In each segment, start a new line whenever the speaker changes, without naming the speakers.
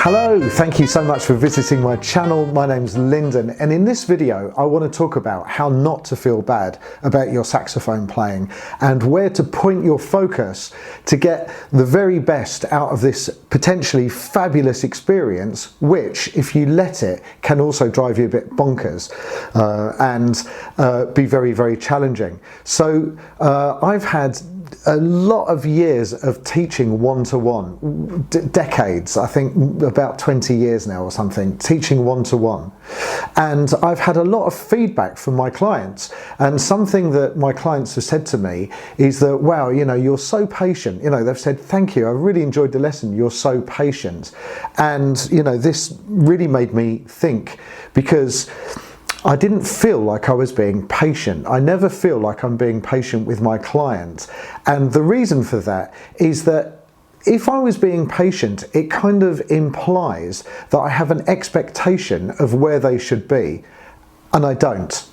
Hello, thank you so much for visiting my channel. My name's Lyndon, and in this video I want to talk about how not to feel bad about your saxophone playing and where to point your focus to get the very best out of this potentially fabulous experience, which, if you let it, can also drive you a bit bonkers and be very, very challenging. So I've had a lot of years of teaching one-to-one, decades, I think about 20 years now or something, teaching one-to-one. And I've had a lot of feedback from my clients, and something that my clients have said to me is that, wow, you know, you're so patient. You know, they've said, thank you, I really enjoyed the lesson, you're so patient. And, you know, this really made me think, because I didn't feel like I was being patient. I never feel like I'm being patient with my clients. And the reason for that is that if I was being patient, it kind of implies that I have an expectation of where they should be, and I don't.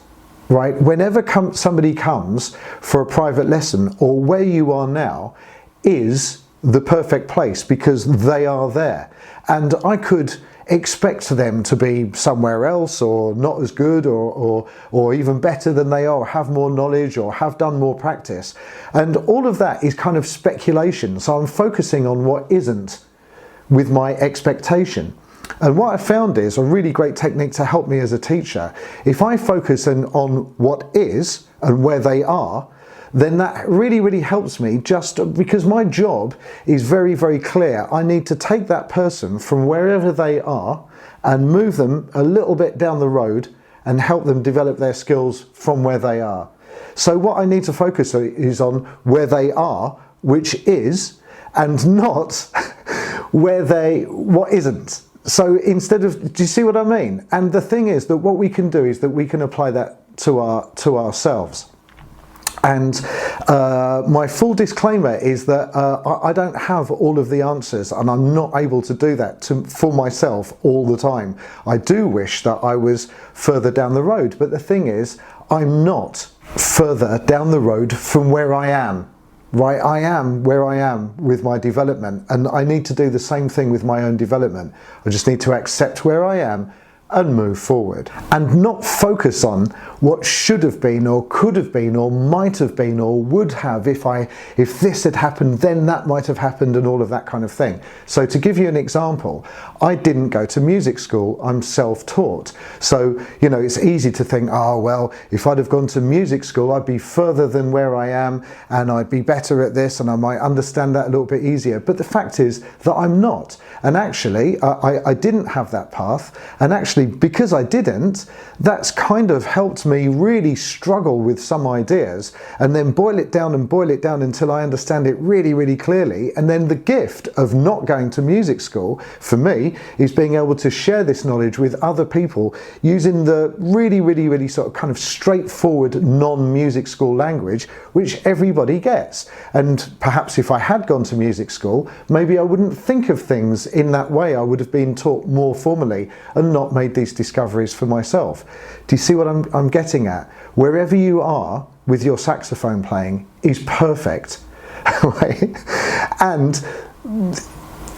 Right? Whenever somebody comes for a private lesson, or where you are now is the perfect place because they are there. And I could expect them to be somewhere else, or not as good, or even better than they are, or have more knowledge, or have done more practice. And all of that is kind of speculation. So I'm focusing on what isn't with my expectation. And what I found is a really great technique to help me as a teacher. If I focus on what is and where they are, then that really, really helps me, just because my job is very, very clear. I need to take that person from wherever they are and move them a little bit down the road and help them develop their skills from where they are. So what I need to focus on is on where they are, which is, and not what isn't. So instead of, do you see what I mean? And the thing is that what we can do is that we can apply that to ourselves. And my full disclaimer is that I don't have all of the answers, and I'm not able to do that for myself all the time. I do wish that I was further down the road, but the thing is, I'm not further down the road from where I am. Right? I am where I am with my development, and I need to do the same thing with my own development. I just need to accept where I am and move forward, and not focus on what should have been, or could have been, or might have been, or would have, if this had happened, then that might have happened, and all of that kind of thing. So to give you an example, I didn't go to music school, I'm self-taught. So, you know, it's easy to think, oh, well, if I'd have gone to music school, I'd be further than where I am, and I'd be better at this, and I might understand that a little bit easier. But the fact is that I'm not. And actually, I didn't have that path, and actually, because I didn't, that's kind of helped me really struggle with some ideas, and then boil it down until I understand it really, really clearly. And then the gift of not going to music school for me is being able to share this knowledge with other people using the really, really, really sort of kind of straightforward non-music school language, which everybody gets. And perhaps if I had gone to music school, maybe I wouldn't think of things in that way. I would have been taught more formally and not made these discoveries for myself. Do you see what I'm getting at? Wherever you are with your saxophone playing is perfect, right? And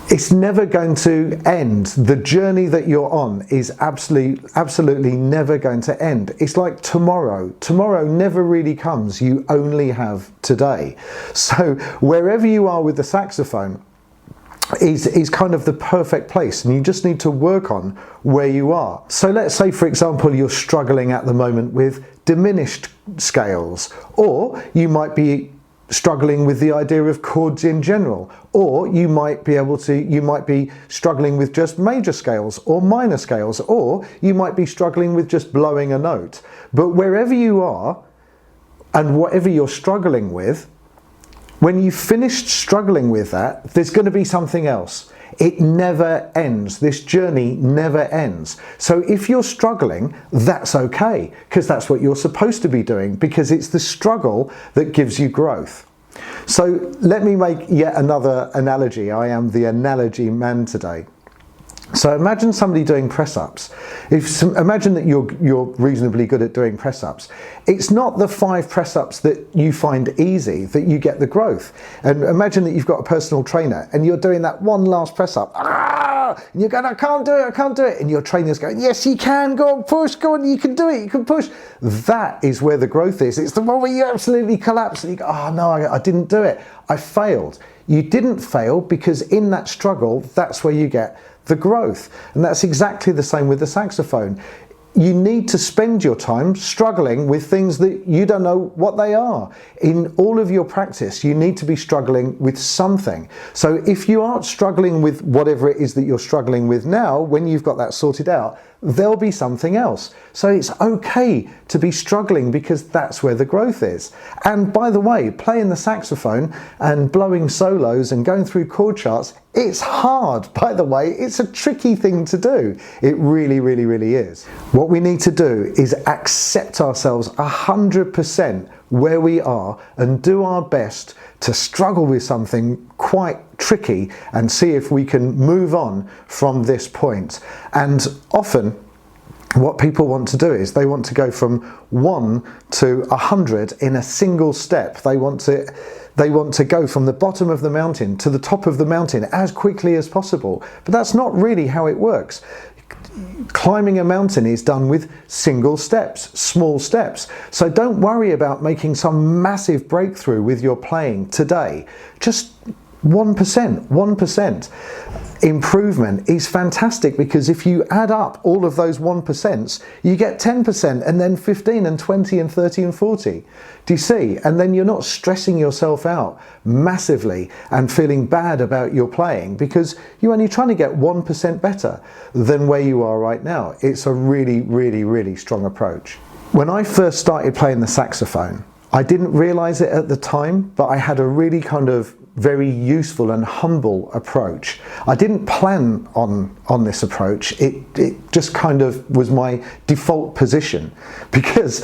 it's never going to end. The journey that you're on is absolutely never going to end. It's like tomorrow. Tomorrow never really comes. You only have today. So wherever you are with the saxophone is kind of the perfect place, and you just need to work on where you are. So let's say, for example, you're struggling at the moment with diminished scales, or you might be struggling with the idea of chords in general, or you might be struggling with just major scales or minor scales, or you might be struggling with just blowing a note. But wherever you are and whatever you're struggling with, when you've finished struggling with that, there's going to be something else. It never ends. This journey never ends. So if you're struggling, that's okay, because that's what you're supposed to be doing, because it's the struggle that gives you growth. So let me make yet another analogy. I am the analogy man today. So imagine somebody doing press-ups. Imagine that you're reasonably good at doing press-ups. It's not the 5 press-ups that you find easy that you get the growth. And imagine that you've got a personal trainer and you're doing that one last press-up. And you're going, I can't do it. And your trainer's going, yes, you can. Go on, push. Go on, you can do it. You can push. That is where the growth is. It's the one where you absolutely collapse and you go, oh no, I didn't do it. I failed. You didn't fail because in that struggle, that's where you get the growth. And that's exactly the same with the saxophone. You need to spend your time struggling with things that you don't know what they are. In all of your practice, you need to be struggling with something. So if you aren't struggling with whatever it is that you're struggling with now, when you've got that sorted out, there'll be something else. So it's okay to be struggling because that's where the growth is. And by the way, playing the saxophone and blowing solos and going through chord charts, it's hard, by the way. It's a tricky thing to do. It really, really, really is. What we need to do is accept ourselves 100% where we are and do our best to struggle with something quite tricky and see if we can move on from this point. And often what people want to do is they want to go from 1 to 100 in a single step. They want to go from the bottom of the mountain to the top of the mountain as quickly as possible. But that's not really how it works. Climbing a mountain is done with single steps, small steps. So don't worry about making some massive breakthrough with your playing today. Just 1% improvement is fantastic, because if you add up all of those 1%, you get 10% and then 15 and 20 and 30 and 40. Do you see? And then you're not stressing yourself out massively and feeling bad about your playing because you're only trying to get 1% better than where you are right now. It's a really, really, really strong approach. When I first started playing the saxophone, I didn't realize it at the time, but I had a really kind of very useful and humble approach. I didn't plan on this approach. It just kind of was my default position because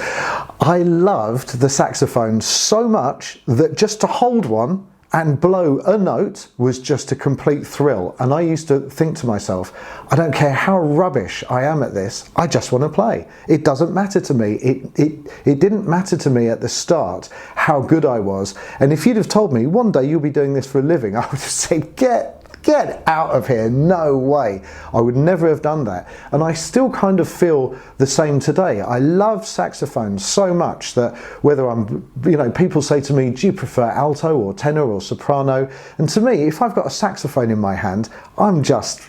I loved the saxophone so much that just to hold one and blow a note was just a complete thrill. And I used to think to myself, I don't care how rubbish I am at this, I just want to play. It doesn't matter to me. It didn't matter to me at the start how good I was. And if you'd have told me one day you'll be doing this for a living, I would have said, get out of here, no way. I would never have done that. And I still kind of feel the same today. I love saxophone so much that whether people say to me, do you prefer alto or tenor or soprano? And to me, if I've got a saxophone in my hand, I'm just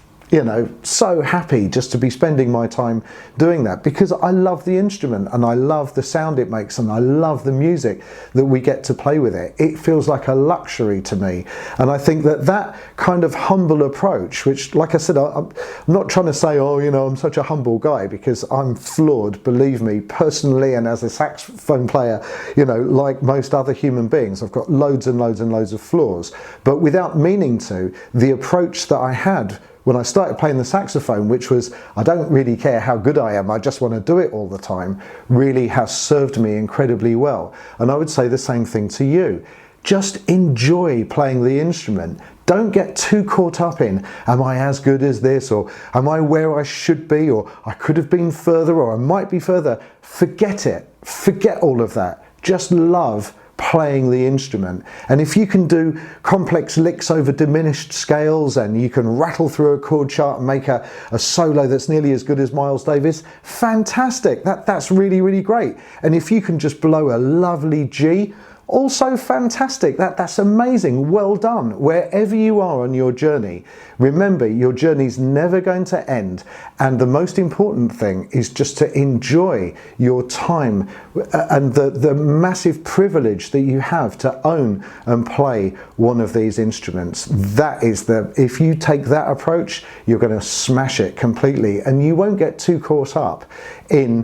so happy just to be spending my time doing that because I love the instrument and I love the sound it makes and I love the music that we get to play with it. It feels like a luxury to me. And I think that kind of humble approach, which, like I said, I'm not trying to say, I'm such a humble guy, because I'm flawed, believe me, personally and as a saxophone player, like most other human beings. I've got loads and loads and loads of flaws. But without meaning to, the approach that I had when I started playing the saxophone, which was, I don't really care how good I am, I just want to do it all the time, really has served me incredibly well. And I would say the same thing to you. Just enjoy playing the instrument. Don't get too caught up in, am I as good as this, or am I where I should be, or I could have been further, or I might be further. Forget it. Forget all of that. Just love playing the instrument. And if you can do complex licks over diminished scales and you can rattle through a chord chart and make a solo that's nearly as good as Miles Davis, fantastic. That's really, really great. And if you can just blow a lovely G, also fantastic. That's amazing. Well done. Wherever you are on your journey, remember your journey's never going to end. And the most important thing is just to enjoy your time and the massive privilege that you have to own and play one of these instruments. If you take that approach, you're going to smash it completely and you won't get too caught up in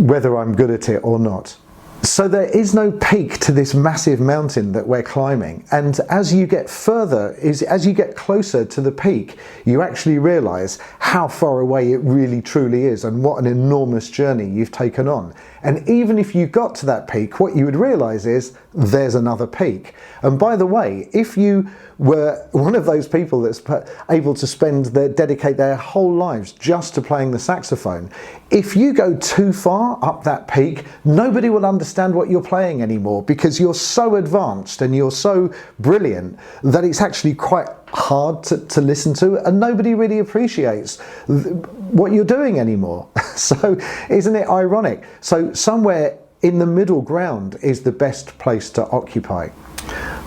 whether I'm good at it or not. So there is no peak to this massive mountain that we're climbing, and as you get further, as you get closer to the peak, you actually realise how far away it really truly is and what an enormous journey you've taken on. And even if you got to that peak, what you would realise is there's another peak. And by the way, if you were one of those people that's able to dedicate their whole lives just to playing the saxophone, if you go too far up that peak, nobody will understand what you're playing anymore, because you're so advanced and you're so brilliant that it's actually quite hard to listen to, and nobody really appreciates what you're doing anymore. So isn't it ironic? So somewhere in the middle ground is the best place to occupy.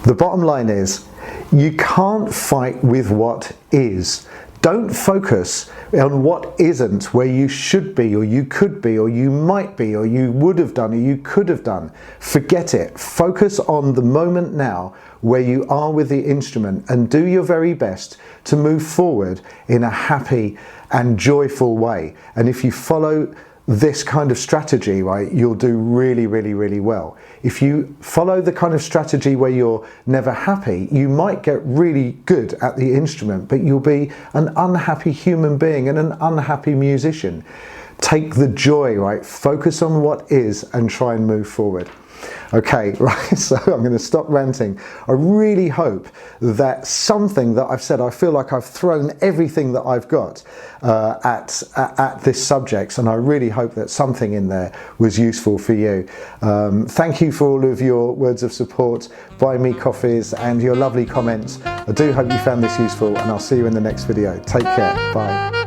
The bottom line is, you can't fight with what is. Don't focus on what isn't, where you should be, or you could be, or you might be, or you would have done, or you could have done. Forget it. Focus on the moment now, where you are with the instrument, and do your very best to move forward in a happy and joyful way. And if you follow this kind of strategy, right, you'll do really, really, really well. If you follow the kind of strategy where you're never happy, you might get really good at the instrument, but you'll be an unhappy human being and an unhappy musician. Take the joy, right? Focus on what is and try and move forward. Okay, right, so I'm going to stop ranting. I really hope that something that I've said, I feel like I've thrown everything that I've got at this subject, and I really hope that something in there was useful for you. Thank you for all of your words of support, buy me coffees, and your lovely comments. I do hope you found this useful, and I'll see you in the next video. Take care, bye.